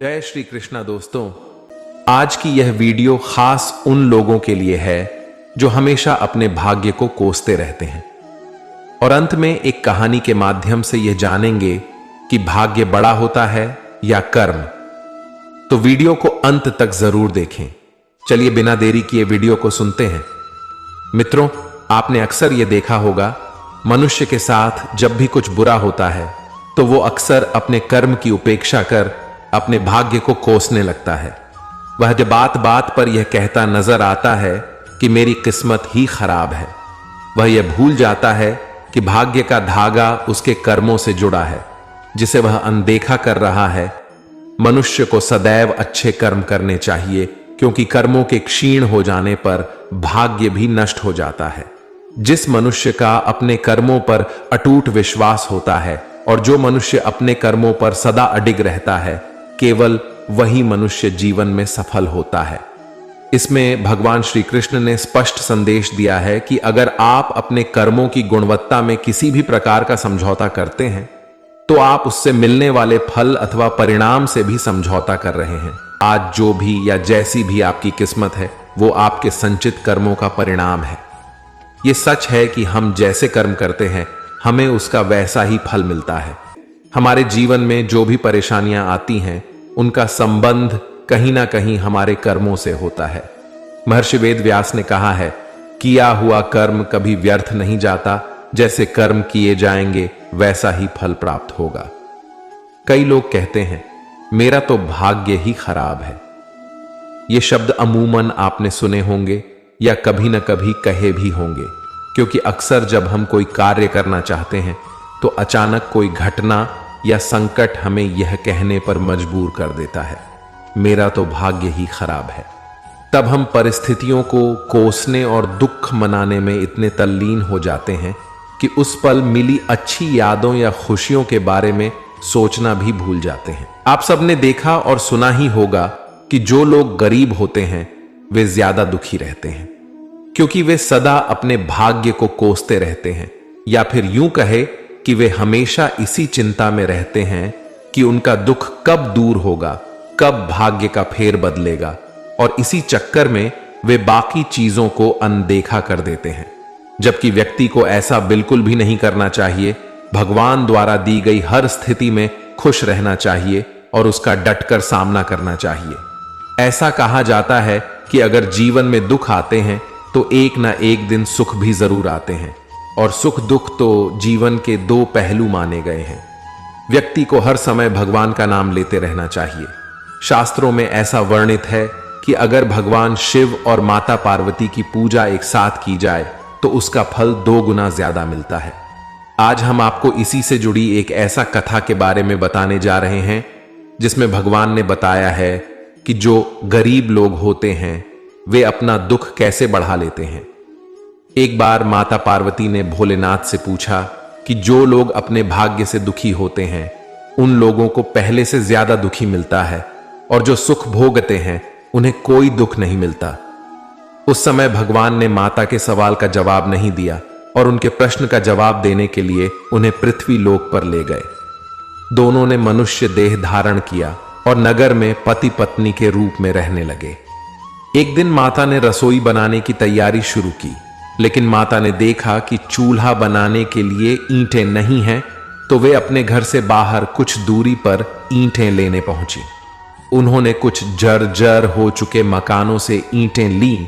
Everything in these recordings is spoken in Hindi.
जय श्री कृष्णा दोस्तों। आज की यह वीडियो खास उन लोगों के लिए है जो हमेशा अपने भाग्य को कोसते रहते हैं और अंत में एक कहानी के माध्यम से यह जानेंगे कि भाग्य बड़ा होता है या कर्म। तो वीडियो को अंत तक जरूर देखें। चलिए बिना देरी किए वीडियो को सुनते हैं। मित्रों, आपने अक्सर यह देखा होगा, मनुष्य के साथ जब भी कुछ बुरा होता है तो वो अक्सर अपने कर्म की उपेक्षा कर अपने भाग्य को कोसने लगता है। वह जब बात बात पर यह कहता नजर आता है कि मेरी किस्मत ही खराब है, वह यह भूल जाता है कि भाग्य का धागा उसके कर्मों से जुड़ा है जिसे वह अनदेखा कर रहा है। मनुष्य को सदैव अच्छे कर्म करने चाहिए क्योंकि कर्मों के क्षीण हो जाने पर भाग्य भी नष्ट हो जाता है। जिस मनुष्य का अपने कर्मों पर अटूट विश्वास होता है और जो मनुष्य अपने कर्मों पर सदा अडिग रहता है, केवल वही मनुष्य जीवन में सफल होता है। इसमें भगवान श्री कृष्ण ने स्पष्ट संदेश दिया है कि अगर आप अपने कर्मों की गुणवत्ता में किसी भी प्रकार का समझौता करते हैं तो आप उससे मिलने वाले फल अथवा परिणाम से भी समझौता कर रहे हैं। आज जो भी या जैसी भी आपकी किस्मत है वो आपके संचित कर्मों का परिणाम है। ये सच है कि हम जैसे कर्म करते हैं हमें उसका वैसा ही फल मिलता है। हमारे जीवन में जो भी परेशानियां आती हैं उनका संबंध कहीं ना कहीं हमारे कर्मों से होता है। महर्षि वेद व्यास ने कहा है, किया हुआ कर्म कभी व्यर्थ नहीं जाता, जैसे कर्म किए जाएंगे वैसा ही फल प्राप्त होगा। कई लोग कहते हैं मेरा तो भाग्य ही खराब है। ये शब्द अमूमन आपने सुने होंगे या कभी न कभी कहे भी होंगे, क्योंकि अक्सर जब हम कोई कार्य करना चाहते हैं तो अचानक कोई घटना या संकट हमें यह कहने पर मजबूर कर देता है, मेरा तो भाग्य ही खराब है। तब हम परिस्थितियों को कोसने और दुख मनाने में इतने तल्लीन हो जाते हैं कि उस पल मिली अच्छी यादों या खुशियों के बारे में सोचना भी भूल जाते हैं। आप सबने देखा और सुना ही होगा कि जो लोग गरीब होते हैं वे ज्यादा दुखी रहते हैं, क्योंकि वे सदा अपने भाग्य को कोसते रहते हैं, या फिर यूं कहे कि वे हमेशा इसी चिंता में रहते हैं कि उनका दुख कब दूर होगा, कब भाग्य का फेर बदलेगा, और इसी चक्कर में वे बाकी चीजों को अनदेखा कर देते हैं। जबकि व्यक्ति को ऐसा बिल्कुल भी नहीं करना चाहिए। भगवान द्वारा दी गई हर स्थिति में खुश रहना चाहिए और उसका डटकर सामना करना चाहिए। ऐसा कहा जाता है कि अगर जीवन में दुख आते हैं तो एक ना एक दिन सुख भी जरूर आते हैं, और सुख दुख तो जीवन के दो पहलू माने गए हैं। व्यक्ति को हर समय भगवान का नाम लेते रहना चाहिए। शास्त्रों में ऐसा वर्णित है कि अगर भगवान शिव और माता पार्वती की पूजा एक साथ की जाए तो उसका फल 2 गुना ज्यादा मिलता है। आज हम आपको इसी से जुड़ी एक ऐसा कथा के बारे में बताने जा रहे हैं जिसमें भगवान ने बताया है कि जो गरीब लोग होते हैं वे अपना दुख कैसे बढ़ा लेते हैं। एक बार माता पार्वती ने भोलेनाथ से पूछा कि जो लोग अपने भाग्य से दुखी होते हैं उन लोगों को पहले से ज्यादा दुखी मिलता है, और जो सुख भोगते हैं उन्हें कोई दुख नहीं मिलता। उस समय भगवान ने माता के सवाल का जवाब नहीं दिया और उनके प्रश्न का जवाब देने के लिए उन्हें पृथ्वी लोक पर ले गए। दोनों ने मनुष्य देह धारण किया और नगर में पति पत्नी के रूप में रहने लगे। एक दिन माता ने रसोई बनाने की तैयारी शुरू की, लेकिन माता ने देखा कि चूल्हा बनाने के लिए ईंटें नहीं हैं, तो वे अपने घर से बाहर कुछ दूरी पर ईंटें लेने पहुंची। उन्होंने कुछ जर्जर हो चुके मकानों से ईंटें ली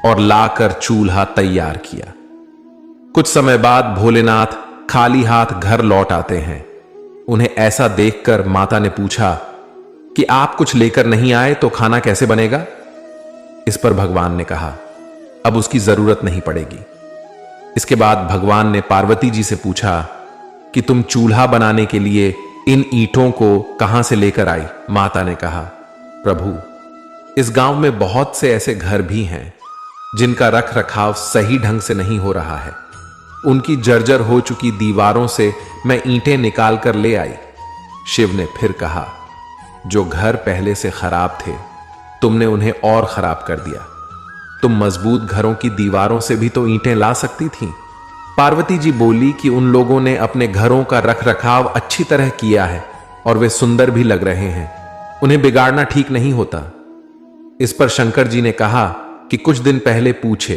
और लाकर चूल्हा तैयार किया। कुछ समय बाद भोलेनाथ खाली हाथ घर लौट आते हैं। उन्हें ऐसा देखकर माता ने पूछा कि आप कुछ लेकर नहीं आए तो खाना कैसे बनेगा। इस पर भगवान ने कहा अब उसकी जरूरत नहीं पड़ेगी। इसके बाद भगवान ने पार्वती जी से पूछा कि तुम चूल्हा बनाने के लिए इन ईंटों को कहां से लेकर आई। माता ने कहा, प्रभु, इस गांव में बहुत से ऐसे घर भी हैं जिनका रख रखाव सही ढंग से नहीं हो रहा है। उनकी जर्जर हो चुकी दीवारों से मैं ईंटें निकाल कर ले आई। शिव ने फिर कहा, जो घर पहले से खराब थे तुमने उन्हें और खराब कर दिया। तुम मजबूत घरों की दीवारों से भी तो ईंटें ला सकती थीं। पार्वती जी बोली कि उन लोगों ने अपने घरों का रख रखाव अच्छी तरह किया है और वे सुंदर भी लग रहे हैं, उन्हें बिगाड़ना ठीक नहीं होता। इस पर शंकर जी ने कहा कि कुछ दिन पहले पूछे,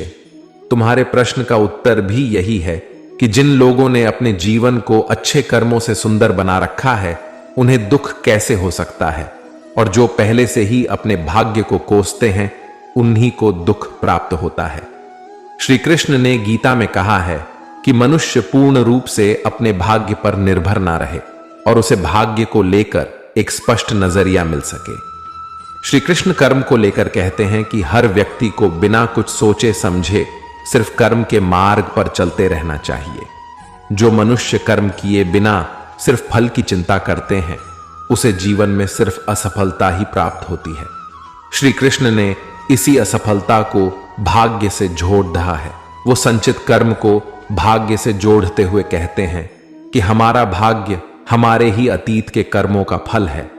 तुम्हारे प्रश्न का उत्तर भी यही है कि जिन लोगों ने अपने जीवन को अच्छे कर्मों से सुंदर बना रखा है उन्हें दुख कैसे हो सकता है, और जो पहले से ही अपने भाग्य को कोसते हैं उन्हीं को दुख प्राप्त होता है। श्री कृष्ण ने गीता में कहा है कि मनुष्य पूर्ण रूप से अपने भाग्य पर निर्भर ना रहे और उसे भाग्य को लेकर एक स्पष्ट नजरिया मिल सके। श्री कृष्ण कर्म को लेकर कहते हैं कि हर व्यक्ति को बिना कुछ सोचे समझे सिर्फ कर्म के मार्ग पर चलते रहना चाहिए। जो मनुष्य कर्म किए बिना सिर्फ फल की चिंता करते हैं उसे जीवन में सिर्फ असफलता ही प्राप्त होती है। श्री कृष्ण ने इसी असफलता को भाग्य से जोड़ रहा है। वो संचित कर्म को भाग्य से जोड़ते हुए कहते हैं कि हमारा भाग्य हमारे ही अतीत के कर्मों का फल है।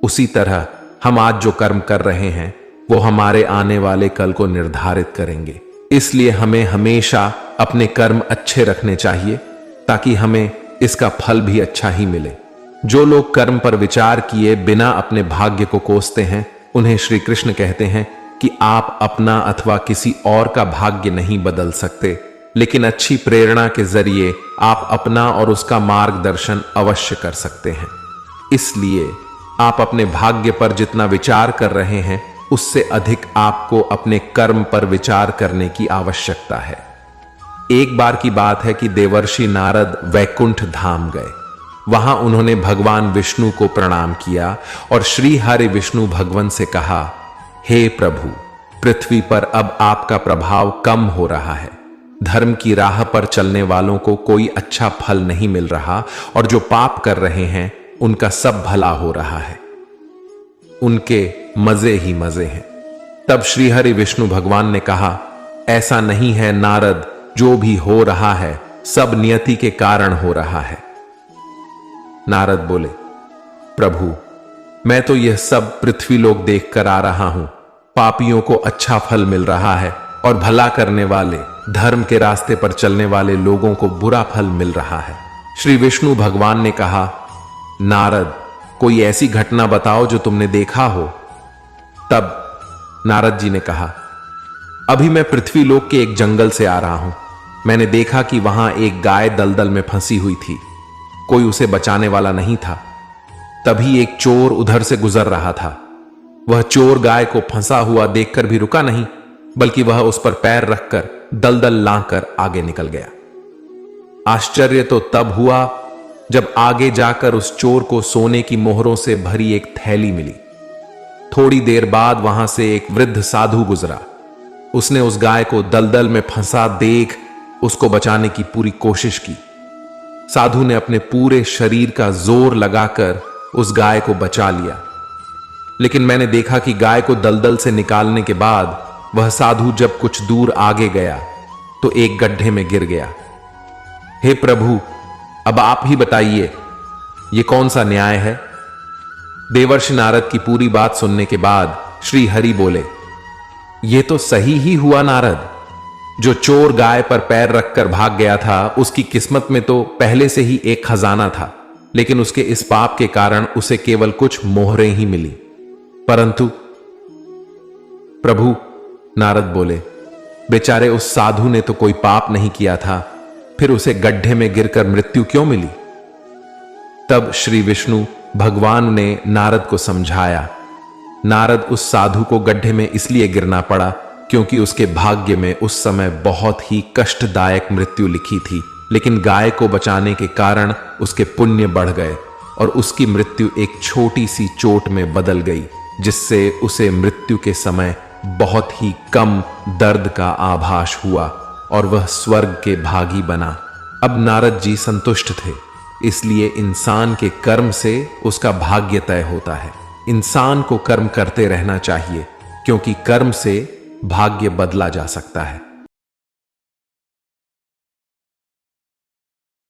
उसी तरह हम आज जो कर्म कर रहे हैं वो हमारे आने वाले कल को निर्धारित करेंगे। इसलिए हमें हमेशा अपने कर्म अच्छे रखने चाहिए ताकि हमें इसका फल भी अच्छा ही मिले। जो लोग कर्म पर विचार किए बिना अपने भाग्य को कोसते हैं उन्हें श्री कृष्ण कहते हैं कि आप अपना अथवा किसी और का भाग्य नहीं बदल सकते, लेकिन अच्छी प्रेरणा के जरिए आप अपना और उसका मार्गदर्शन अवश्य कर सकते हैं। इसलिए आप अपने भाग्य पर जितना विचार कर रहे हैं उससे अधिक आपको अपने कर्म पर विचार करने की आवश्यकता है। एक बार की बात है कि देवर्षि नारद वैकुंठ धाम गए। वहां उन्होंने भगवान विष्णु को प्रणाम किया और श्री हरि विष्णु भगवान से कहा, हे प्रभु, पृथ्वी पर अब आपका प्रभाव कम हो रहा है। धर्म की राह पर चलने वालों को कोई अच्छा फल नहीं मिल रहा और जो पाप कर रहे हैं उनका सब भला हो रहा है। उनके मजे ही मजे हैं। तब श्री हरि विष्णु भगवान ने कहा, ऐसा नहीं है नारद, जो भी हो रहा है सब नियति के कारण हो रहा है। नारद बोले, प्रभु, मैं तो यह सब पृथ्वी लोक देख कर आ रहा हूं। पापियों को अच्छा फल मिल रहा है और भला करने वाले, धर्म के रास्ते पर चलने वाले लोगों को बुरा फल मिल रहा है। श्री विष्णु भगवान ने कहा, नारद, कोई ऐसी घटना बताओ जो तुमने देखा हो। तब नारद जी ने कहा, अभी मैं पृथ्वी लोक के एक जंगल से आ रहा हूं। मैंने देखा कि वहां एक गाय दलदल में फंसी हुई थी। कोई उसे बचाने वाला नहीं था। तभी एक चोर उधर से गुजर रहा था। वह चोर गाय को फंसा हुआ देखकर भी रुका नहीं, बल्कि वह उस पर पैर रखकर दलदल लाकर आगे निकल गया। आश्चर्य तो तब हुआ जब आगे जाकर उस चोर को सोने की मोहरों से भरी एक थैली मिली। थोड़ी देर बाद वहां से एक वृद्ध साधु गुजरा। उसने उस गाय को दलदल में फंसा देख उसको बचाने की पूरी कोशिश की। साधु ने अपने पूरे शरीर का जोर लगाकर उस गाय को बचा लिया, लेकिन मैंने देखा कि गाय को दलदल से निकालने के बाद वह साधु जब कुछ दूर आगे गया तो एक गड्ढे में गिर गया। हे प्रभु, अब आप ही बताइए, ये कौन सा न्याय है? देवर्षि नारद की पूरी बात सुनने के बाद श्री हरि बोले, ये तो सही ही हुआ नारद। जो चोर गाय पर पैर रखकर भाग गया था उसकी किस्मत में तो पहले से ही एक खजाना था, लेकिन उसके इस पाप के कारण उसे केवल कुछ मोहरें ही मिली। परंतु प्रभु, नारद बोले, बेचारे उस साधु ने तो कोई पाप नहीं किया था, फिर उसे गड्ढे में गिरकर मृत्यु क्यों मिली? तब श्री विष्णु भगवान ने नारद को समझाया, नारद, उस साधु को गड्ढे में इसलिए गिरना पड़ा क्योंकि उसके भाग्य में उस समय बहुत ही कष्टदायक मृत्यु लिखी थी, लेकिन गाय को बचाने के कारण उसके पुण्य बढ़ गए और उसकी मृत्यु एक छोटी सी चोट में बदल गई, जिससे उसे मृत्यु के समय बहुत ही कम दर्द का आभास हुआ और वह स्वर्ग के भागी बना। अब नारद जी संतुष्ट थे। इसलिए इंसान के कर्म से उसका भाग्य तय होता है। इंसान को कर्म करते रहना चाहिए, क्योंकि कर्म से भाग्य बदला जा सकता है।